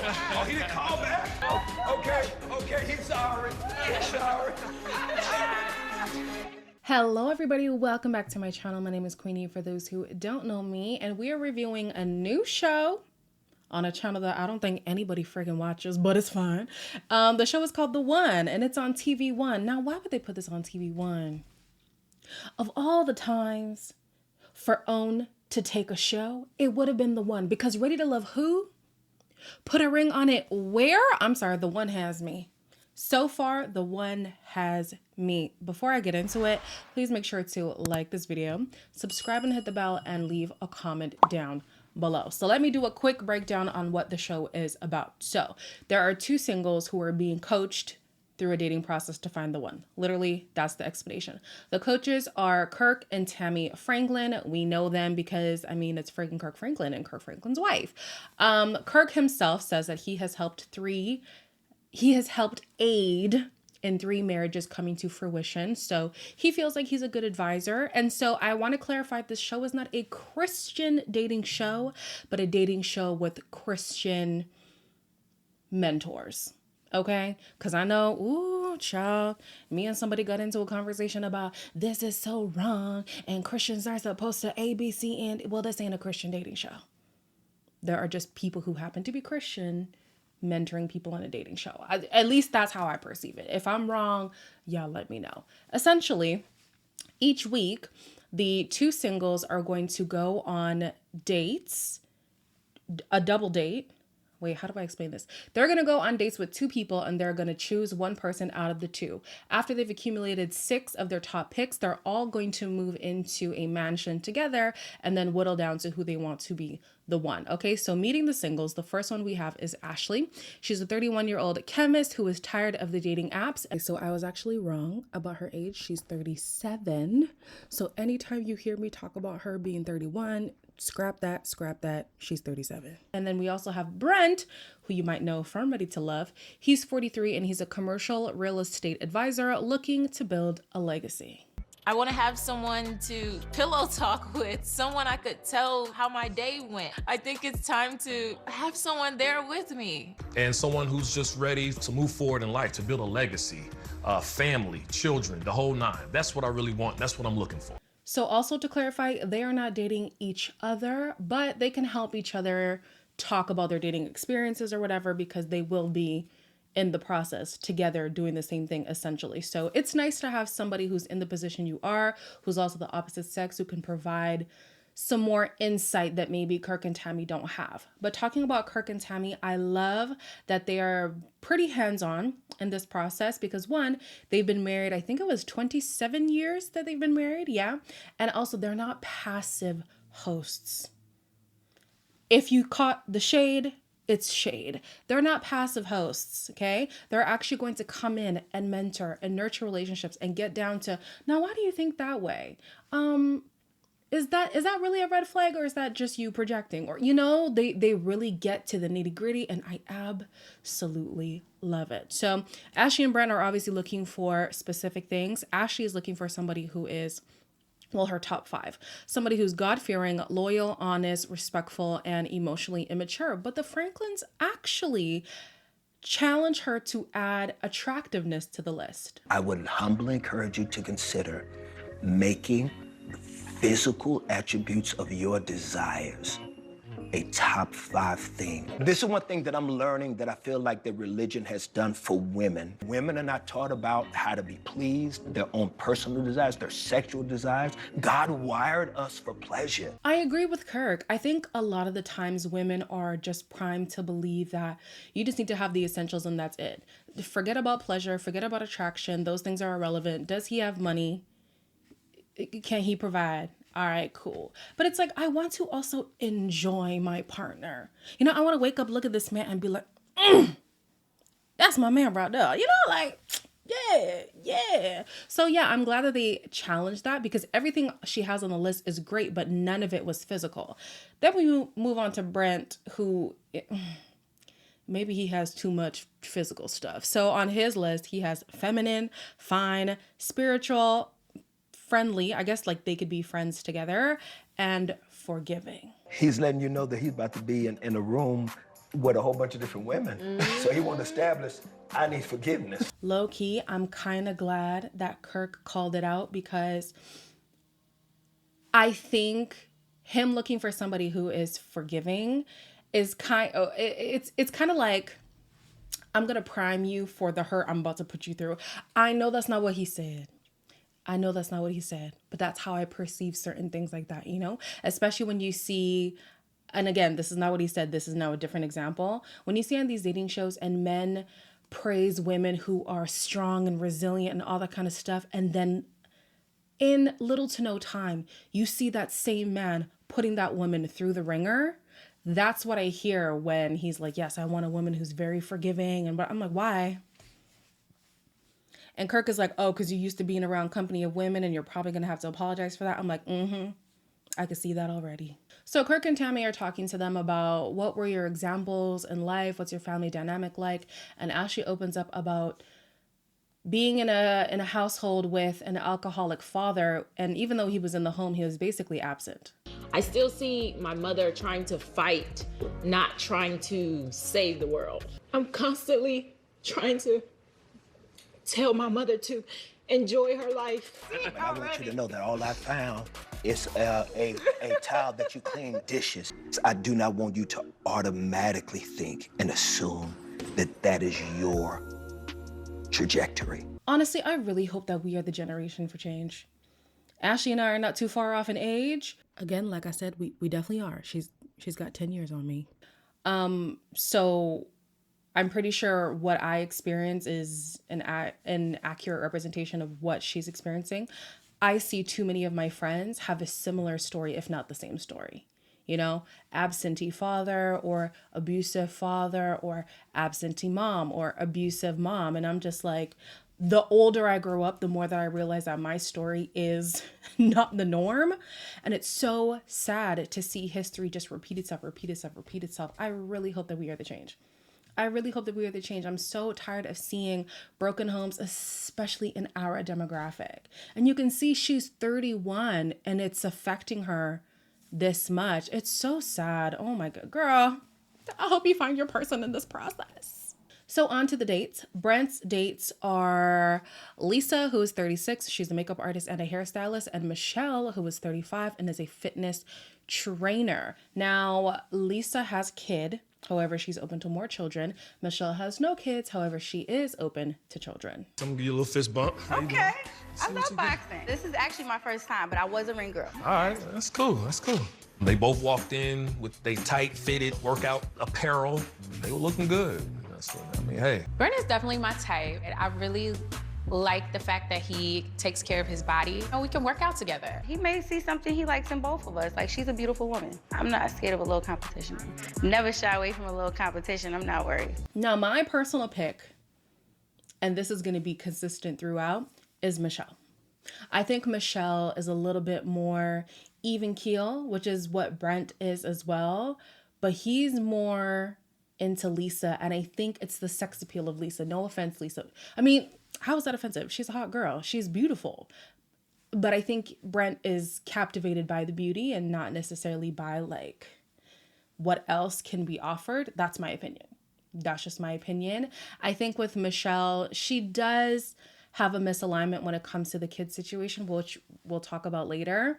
Oh, he didn't call back? Oh, okay, he's sorry. He's sorry. Hello everybody, welcome back to my channel. My name is Queenie for those who don't know me, and we are reviewing a new show on a channel that I don't think anybody friggin' watches, but it's fine. The show is called The One, and it's on TV One. Now, why would they put this on TV One? Of all the times for OWN to take a show, it would have been The One, because Ready to Love Who put a ring on it where? I'm sorry, The One has me. So far, The One has me. Before I get into it, please make sure to like this video, subscribe and hit the bell, and leave a comment down below. So let me do a quick breakdown on what the show is about. So there are two singles who are being coached through a dating process to find the one. Literally, that's the explanation. The coaches are Kirk and Tammy Franklin. We know them because, I mean, it's freaking Kirk Franklin and Kirk Franklin's wife. Kirk himself says that he has helped aid in 3 marriages coming to fruition. So he feels like he's a good advisor. And so I want to clarify, this show is not a Christian dating show, but a dating show with Christian mentors. Okay? Because I know, ooh, child, me and somebody got into a conversation about this is so wrong and Christians are supposed to A, B, C, and well, this ain't a Christian dating show. There are just people who happen to be Christian mentoring people on a dating show. At least that's how I perceive it. If I'm wrong, y'all let me know. Essentially, each week, the two singles are going to go on dates, a double date. Wait, how do I explain this? They're going to go on dates with 2 people, and they're going to choose one person out of the 2. After they've accumulated 6 of their top picks, they're all going to move into a mansion together and then whittle down to who they want to be the one. Okay, so meeting the singles, the first one we have is Ashley. She's a 31-year-old chemist who is tired of the dating apps. So I was actually wrong about her age. She's 37. So anytime you hear me talk about her being 31, scrap that, she's 37. And then we also have Brent, who you might know from Ready to Love. He's 43 and he's a commercial real estate advisor looking to build a legacy. I want to have someone to pillow talk with, someone I could tell how my day went. I think it's time to have someone there with me. And someone who's just ready to move forward in life, to build a legacy, family, children, the whole 9. That's what I really want. That's what I'm looking for. So also to clarify, they are not dating each other, but they can help each other talk about their dating experiences or whatever, because they will be in the process together doing the same thing essentially. So it's nice to have somebody who's in the position you are, who's also the opposite sex, who can provide some more insight that maybe Kirk and Tammy don't have. But talking about Kirk and Tammy, I love that they are pretty hands-on in this process because, one, they've been married, I think it was 27 years that they've been married, yeah. And also they're not passive hosts. If you caught the shade, it's shade. They're not passive hosts, okay? They're actually going to come in and mentor and nurture relationships and get down to, now, why do you think that way? Is that really a red flag, or is that just you projecting? Or, you know, they really get to the nitty gritty, and I absolutely love it. So Ashley and Brent are obviously looking for specific things. Ashley is looking for somebody who is, well, her top 5. Somebody who's God-fearing, loyal, honest, respectful, and emotionally immature. But the Franklins actually challenge her to add attractiveness to the list. I would humbly encourage you to consider making the physical attributes of your desires a top 5 thing. This is one thing that I'm learning that I feel like that religion has done for women. Women are not taught about how to be pleased, their own personal desires, their sexual desires. God wired us for pleasure. I agree with Kirk. I think a lot of the times women are just primed to believe that you just need to have the essentials and that's it. Forget about pleasure, forget about attraction. Those things are irrelevant. Does he have money? Can he provide? All right, cool. But it's like, I want to also enjoy my partner. You know, I want to wake up, look at this man and be like, that's my man right there. You know, like, yeah. So yeah, I'm glad that they challenged that, because everything she has on the list is great, but none of it was physical. Then we move on to Brent, who maybe he has too much physical stuff. So on his list, he has feminine, fine, spiritual, friendly, I guess like they could be friends together, and forgiving. He's letting you know that he's about to be in a room with a whole bunch of different women. So he wanted to establish, I need forgiveness. Low key, I'm kind of glad that Kirk called it out, because I think him looking for somebody who is forgiving is it's kind of like, I'm going to prime you for the hurt I'm about to put you through. I know that's not what he said. But that's how I perceive certain things like that, you know? Especially when you see, and again, this is not what he said, this is now a different example. When you see on these dating shows and men praise women who are strong and resilient and all that kind of stuff, and then in little to no time, you see that same man putting that woman through the ringer. That's what I hear when he's like, yes, I want a woman who's very forgiving. And I'm like, why? And Kirk is like, oh, because you used to being around company of women and you're probably going to have to apologize for that. I'm like, I could see that already. So Kirk and Tammy are talking to them about what were your examples in life? What's your family dynamic like? And Ashley opens up about being in a household with an alcoholic father. And even though he was in the home, he was basically absent. I still see my mother trying to fight, not trying to save the world. I'm constantly trying to tell my mother to enjoy her life. I want you to know that all I found is a towel that you clean dishes. I do not want you to automatically think and assume that that is your trajectory. Honestly, I really hope that we are the generation for change. Ashley and I are not too far off in age. Again, like I said, we definitely are. She's got 10 years on me. So I'm pretty sure what I experience is an accurate representation of what she's experiencing. I see too many of my friends have a similar story, if not the same story. You know, absentee father or abusive father or absentee mom or abusive mom. And I'm just like, the older I grow up, the more that I realize that my story is not the norm. And it's so sad to see history just repeat itself. I really hope that we are the change. I'm so tired of seeing broken homes, especially in our demographic. And you can see she's 31 and it's affecting her this much. It's so sad. Oh my God, girl. I hope you find your person in this process. So on to the dates. Brent's dates are Lisa, who is 36. She's a makeup artist and a hairstylist. And Michelle, who is 35 and is a fitness trainer. Now, Lisa has a kid. However, she's open to more children. Michelle has no kids. However, she is open to children. I'm gonna give you a little fist bump. How you doing? Okay. I love boxing. This is actually my first time, but I was a ring girl. All right, that's cool. They both walked in with they tight fitted workout apparel. They were looking good. That's what I mean. Hey. Brent is definitely my type. I really like the fact that he takes care of his body and we can work out together. He may see something he likes in both of us. Like, she's a beautiful woman. I'm not scared of a little competition. Never shy away from a little competition. I'm not worried. Now, my personal pick, and this is going to be consistent throughout, is Michelle. I think Michelle is a little bit more even keel, which is what Brent is as well. But he's more into Lisa, and I think it's the sex appeal of Lisa. No offense, Lisa. I mean, how is that offensive? She's a hot girl. She's beautiful. But I think Brent is captivated by the beauty and not necessarily by like what else can be offered. That's my opinion. That's just my opinion. I think with Michelle, she does have a misalignment when it comes to the kid situation, which we'll talk about later.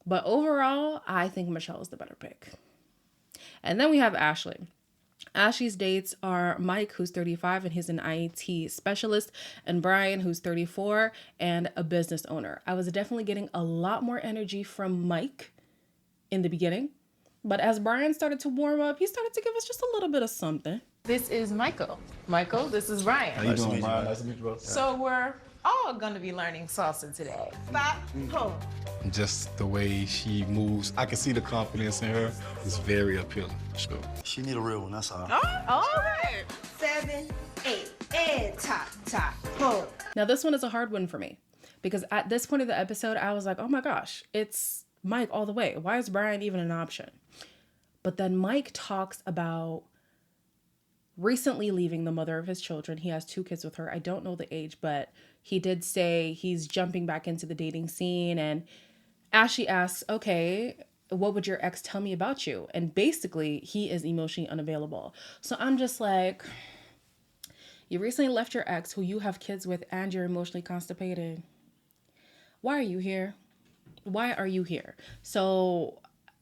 But overall, I think Michelle is the better pick. And then we have Ashley. Ashley's dates are Mike, who's 35 and he's an IT specialist, and Brian, who's 34 and a business owner. I was definitely getting a lot more energy from Mike in the beginning, but as Brian started to warm up, he started to give us just a little bit of something. This is Michael. Michael, this is Brian. How you doing, Brian? Nice to meet you, bro. So we're all gonna be learning salsa today. Stop. Hold. Just the way she moves, I can see the confidence in her. It's very appealing, for sure. She need a real one, that's all. All right. 7, 8, and top. Hold. Now this one is a hard one for me because at this point of the episode, I was like, oh my gosh, it's Mike all the way. Why is Brian even an option? But then Mike talks about recently leaving the mother of his children. He has 2 kids with her. I don't know the age, but he did say he's jumping back into the dating scene. And Ashley asks, okay, what would your ex tell me about you? And basically, he is emotionally unavailable. So I'm just like, you recently left your ex who you have kids with and you're emotionally constipated. Why are you here? Why are you here? So,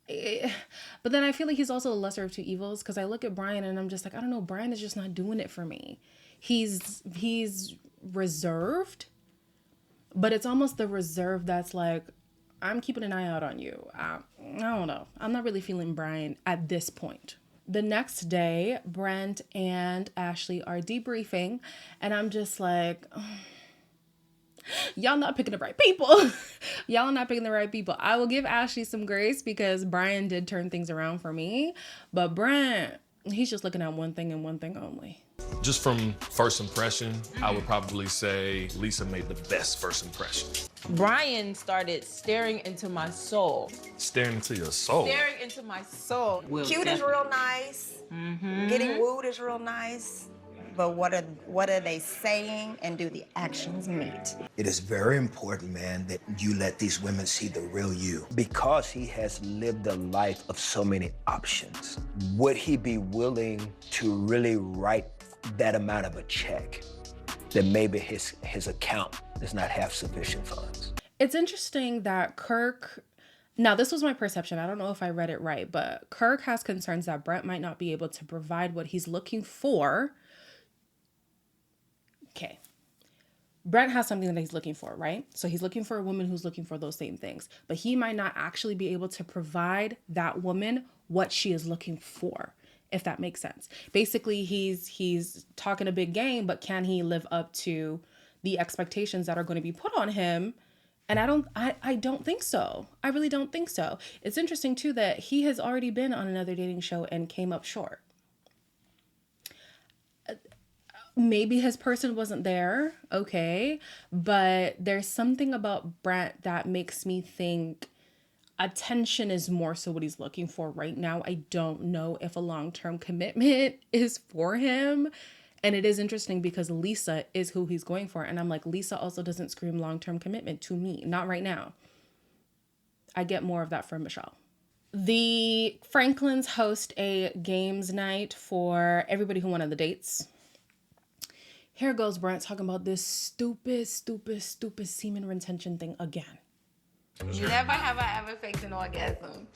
but then I feel like he's also the lesser of two evils, because I look at Brian and I'm just like, I don't know, Brian is just not doing it for me. He's reserved, but it's almost the reserve that's like, I'm keeping an eye out on you. I don't know. I'm not really feeling Brian at this point. The next day, Brent and Ashley are debriefing, and I'm just like, y'all not picking the right people. Y'all not picking the right people. I will give Ashley some grace because Brian did turn things around for me, but Brent, he's just looking at one thing and one thing only. Just from first impression, I would probably say Lisa made the best first impression. Brian started staring into my soul. Staring into your soul. Staring into my soul. Cute is real nice. Getting wooed is real nice. But what are they saying, and do the actions meet? It is very important, man, that you let these women see the real you. Because he has lived a life of so many options, would he be willing to really write that amount of a check that maybe his account does not have sufficient funds? It's interesting that Kirk, now this was my perception, I don't know if I read it right, but Kirk has concerns that Brent might not be able to provide what he's looking for. Okay. Brent has something that he's looking for, right? So he's looking for a woman who's looking for those same things, but he might not actually be able to provide that woman what she is looking for, if that makes sense. Basically, he's talking a big game, but can he live up to the expectations that are going to be put on him? And I don't think so. I really don't think so. It's interesting too that he has already been on another dating show and came up short. Maybe his person wasn't there, okay, but there's something about Brent that makes me think attention is more so what he's looking for right now. I don't know if a long-term commitment is for him. And it is interesting because Lisa is who he's going for. And I'm like, Lisa also doesn't scream long-term commitment to me. Not right now. I get more of that from Michelle. The Franklins host a games night for everybody who went on the dates. Here goes Brent talking about this stupid semen retention thing again. Never have I ever faked an orgasm.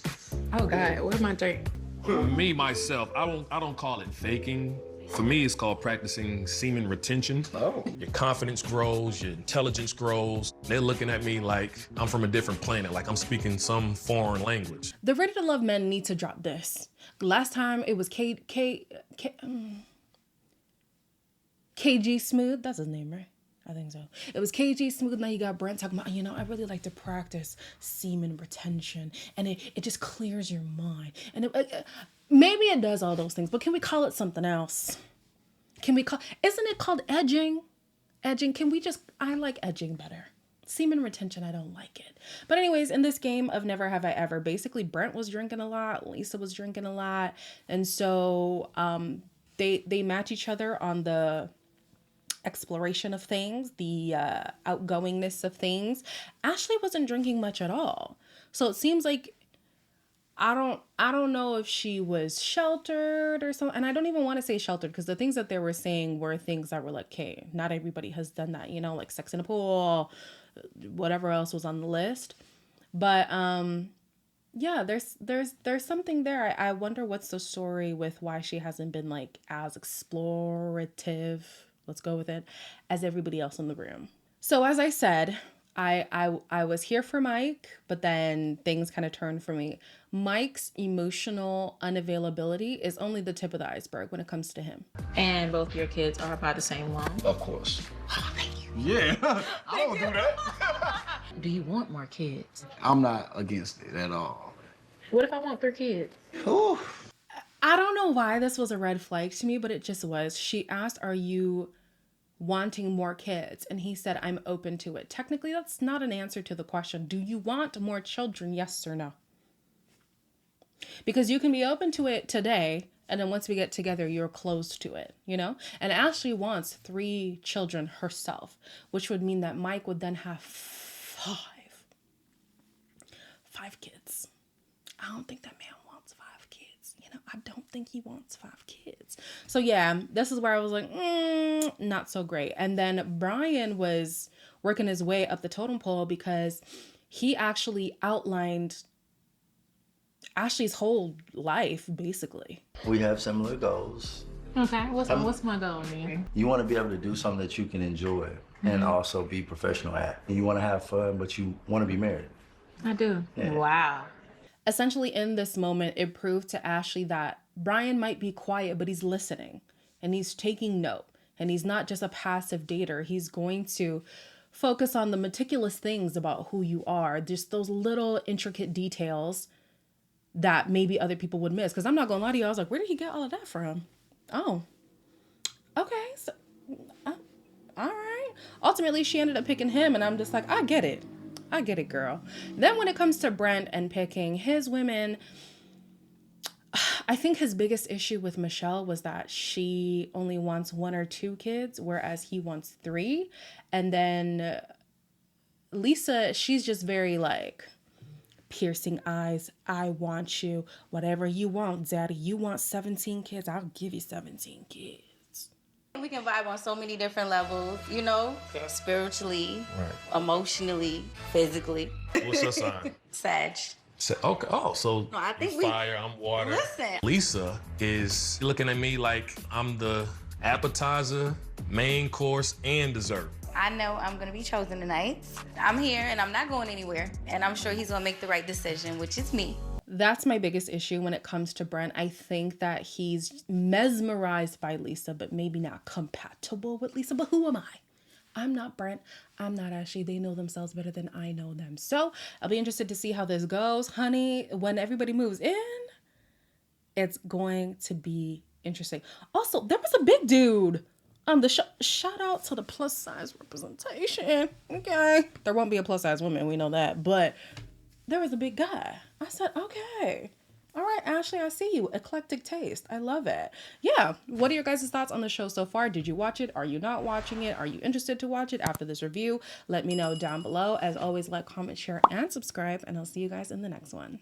Oh God, where's my drink? Me, myself, I don't call it faking. For me, it's called practicing semen retention. Oh. Your confidence grows, your intelligence grows. They're looking at me like I'm from a different planet, like I'm speaking some foreign language. The Ready to Love men need to drop this. Last time it was KG Smooth, that's his name, right? I think so. It was KG Smooth. Now you got Brent talking about, I really like to practice semen retention, and it just clears your mind. And maybe it does all those things, but can we call it something else? Isn't it called edging? Edging, I like edging better. Semen retention, I don't like it. But anyways, in this game of Never Have I Ever, basically Brent was drinking a lot, Lisa was drinking a lot, and so they match each other on the exploration of things, the outgoingness of things. Ashley wasn't drinking much at all. So it seems like I don't know if she was sheltered or something. And I don't even want to say sheltered because the things that they were saying were things that were like, okay, not everybody has done that, like sex in a pool, whatever else was on the list. But yeah, there's something there. I wonder what's the story with why she hasn't been like as explorative, let's go with it, as everybody else in the room. So as I said, I was here for Mike, but then things kind of turned for me. Mike's emotional unavailability is only the tip of the iceberg when it comes to him. And both your kids are by the same mom? Of course. Oh, thank you. Yeah, I don't do that. Do you want more kids? I'm not against it at all. What if I want 3 kids? Ooh. I don't know why this was a red flag to me, but it just was. She asked, are you wanting more kids? And he said, I'm open to it. Technically, that's not an answer to the question. Do you want more children? Yes or no? Because you can be open to it today, and then once we get together, you're closed to it, And Ashley wants 3 children herself, which would mean that Mike would then have 5 kids. I don't think that man wants 5 kids. You know, I don't think he wants 5 kids. So yeah, this is where I was like, not so great. And then Brian was working his way up the totem pole because he actually outlined Ashley's whole life, basically. We have similar goals. Okay, what's my goal, man? You want to be able to do something that you can enjoy and also be professional at. And you want to have fun, but you want to be married. I do. Yeah. Wow. Essentially, in this moment, it proved to Ashley that Brian might be quiet, but he's listening and he's taking note. And he's not just a passive dater. He's going to focus on the meticulous things about who you are, just those little intricate details that maybe other people would miss. Because I'm not going to lie to you, I was like, where did he get all of that from? Oh, okay. So, all right. Ultimately, she ended up picking him, and I'm just like, I get it. I get it, girl. Then when it comes to Brent and picking his women, I think his biggest issue with Michelle was that she only wants 1 or 2 kids, whereas he wants 3. And then Lisa, she's just very like, piercing eyes, I want you, whatever you want, daddy. You want 17 kids, I'll give you 17 kids. We can vibe on so many different levels, you know, spiritually, emotionally, physically. What's your sign? Sag. Okay. Oh, so No, I think you we- fire, I'm water. Listen. Lisa is looking at me like I'm the appetizer, main course, and dessert. I know I'm gonna be chosen tonight. I'm here and I'm not going anywhere. And I'm sure he's gonna make the right decision, which is me. That's my biggest issue when it comes to Brent. I think that he's mesmerized by Lisa, but maybe not compatible with Lisa. But who am I? I'm not Brent. I'm not Ashley. They know themselves better than I know them. So I'll be interested to see how this goes. Honey, when everybody moves in, it's going to be interesting. Also, there was a big dude on the show. Shout out to the plus size representation. Okay. There won't be a plus size woman. We know that. But there was a big guy. I said, okay. All right, Ashley, I see you. Eclectic taste. I love it. Yeah. What are your guys' thoughts on the show so far? Did you watch it? Are you not watching it? Are you interested to watch it after this review? Let me know down below. As always, like, comment, share, and subscribe. And I'll see you guys in the next one.